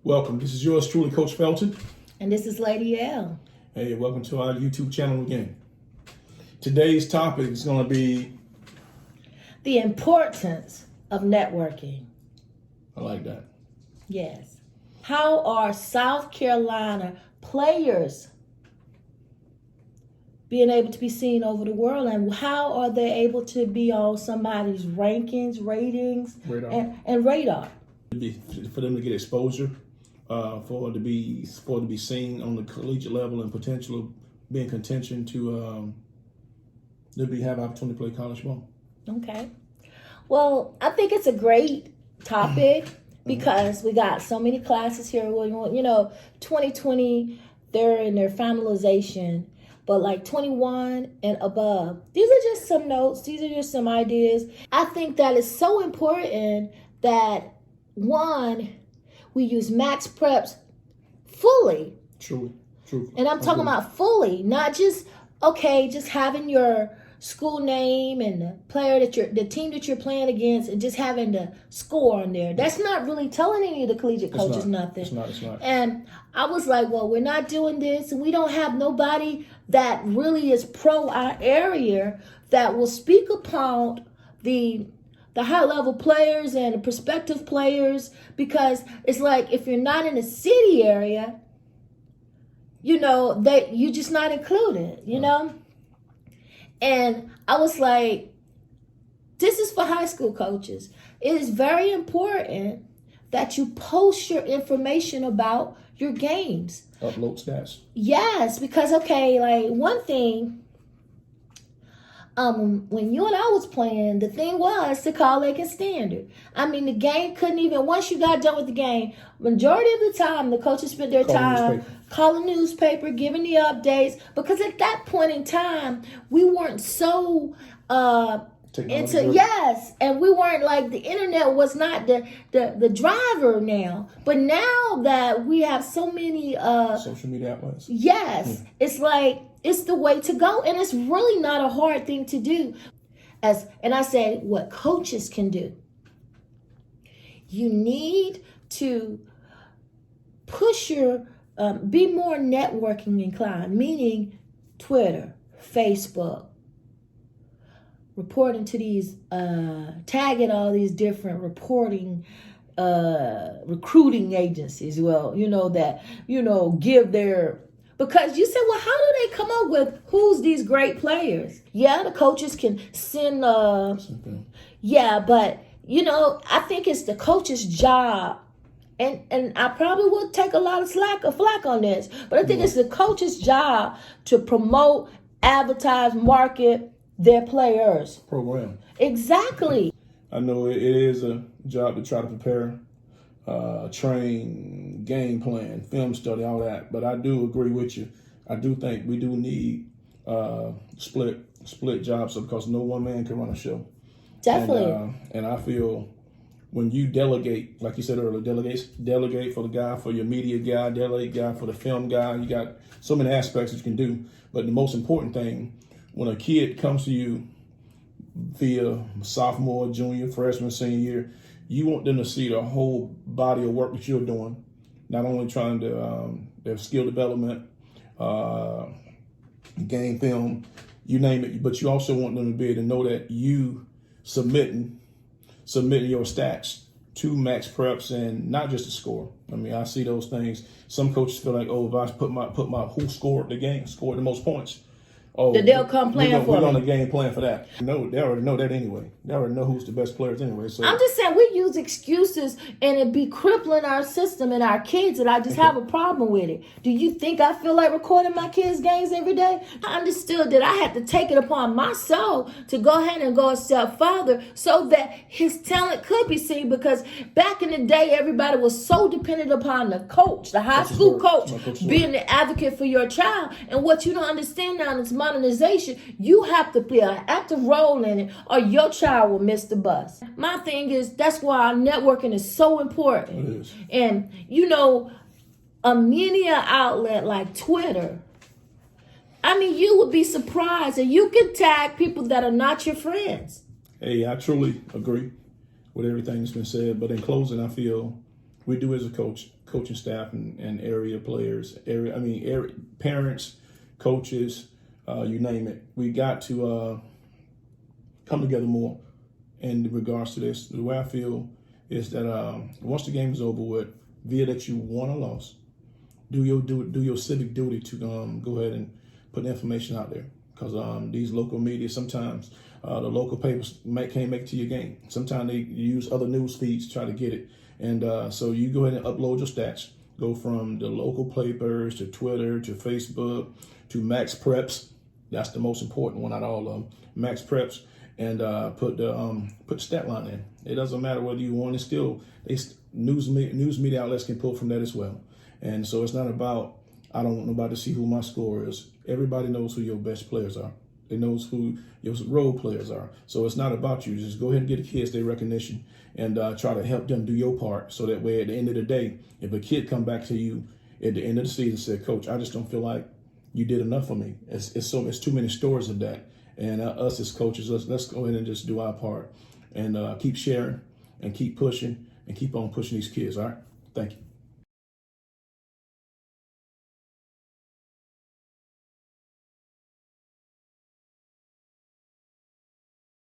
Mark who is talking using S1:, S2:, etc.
S1: Welcome. This is yours truly, Coach Felton.
S2: And this is Lady L.
S1: Hey, welcome to our YouTube channel again. Today's topic is going to be
S2: the importance of networking.
S1: I like that.
S2: Yes. How are South Carolina players being able to be seen over the world, and how are they able to be on somebody's rankings, ratings, and radar?
S1: For them to get exposure, for it to be seen on the collegiate level, and potentially be in contention to have opportunity to play college ball.
S2: Okay. Well, I think it's a great topic because we got so many classes here. You know, 2020, they're in their finalization, but like 21 and above, these are just some notes. These are just some ideas. I think that it's so important that, one, we use max preps fully.
S1: True.
S2: And I'm talking about fully, not just, just having your school name and the team that you're playing against and just having the score on there. That's not really telling any of the collegiate coaches nothing.
S1: It's not.
S2: And I was like, well, we're not doing this, and we don't have nobody that really is pro our area that will speak upon the high-level players and the prospective players, because it's like if you're not in a city area, you know, that you're just not included, you know? And I was like, this is for high school coaches. It is very important that you post your information about your games.
S1: Upload stats.
S2: Yes, because, like one thing, when you and I was playing, the thing was to call Lincoln Standard. I mean, the game couldn't even, once you got done with the game, majority of the time, the coaches spent their time calling the newspaper, giving the updates, because at that point in time, we weren't so and we weren't like, the internet was not the driver now. But now that we have so many
S1: social media outlets,
S2: it's like, it's the way to go, and it's really not a hard thing to do. And I said, what coaches can do. You need to push your, be more networking inclined, meaning Twitter, Facebook, reporting to these, tagging all these different recruiting agencies. Well, give their, because you said, well, how do they come up with who's these great players? Yeah, the coaches can send, but, I think it's the coach's job. And I probably would take a lot of flack on this, but I think it's the coach's job to promote, advertise, market their players.
S1: Program.
S2: Exactly.
S1: I know it is a job to try to prepare, train, game plan, film study, all that. But I do agree with you. I do think we do need split jobs, because no one man can run a show.
S2: Definitely.
S1: And I feel when you delegate, like you said earlier, delegate for the guy, for your media guy, delegate guy for the film guy. You got so many aspects that you can do. But the most important thing, when a kid comes to you via sophomore, junior, freshman, senior year, you want them to see the whole body of work that you're doing, not only trying to their skill development, game film, you name it, but you also want them to be able to know that you submitting your stats to max preps, and not just a score. I mean, I see those things. Some coaches feel like, if I put my who scored the game, scored the most points,
S2: they'll come playing for me.
S1: We're on the game plan for that. No, they already know that anyway. They already know who's the best players anyway. So
S2: I'm just saying, we use excuses, and it be crippling our system and our kids, and I just have a problem with it. Do you think I feel like recording my kids' games every day? I understood that I had to take it upon myself to go ahead and go a step further so that his talent could be seen, because back in the day, everybody was so dependent upon the coach, the high school coach, being the advocate for your child. And what you don't understand now is modernization. You have to play an active role in it, or your child will miss the bus. My thing is, that's why networking is so important.
S1: It is.
S2: And a media outlet like Twitter, I mean, you would be surprised, and you can tag people that are not your friends.
S1: Hey, I truly agree with everything that's been said. But in closing, I feel we do as a coach coaching staff and area players, area parents, coaches, you name it. We got to come together more in regards to this. The way I feel is that once the game is over with, via that you won or lost, do your civic duty to go ahead and put the information out there. Because these local media, sometimes the local papers can't make it to your game. Sometimes they use other news feeds to try to get it. And so you go ahead and upload your stats. Go from the local papers to Twitter to Facebook to Max Preps. That's the most important one out of all of them. Max Preps. And put the stat line in. It doesn't matter whether you won. It's still news media outlets can pull from that as well. And so it's not about, I don't want nobody to see who my score is. Everybody knows who your best players are. They knows who your role players are. So it's not about you. Just go ahead and get the kids their recognition and try to help them do your part. So that way, at the end of the day, if a kid come back to you at the end of the season and said, "Coach, I just don't feel like you did enough for me." It's too many stories of that. And us as coaches, let's go ahead and just do our part and keep sharing and keep pushing and keep on pushing these kids. All right. Thank you.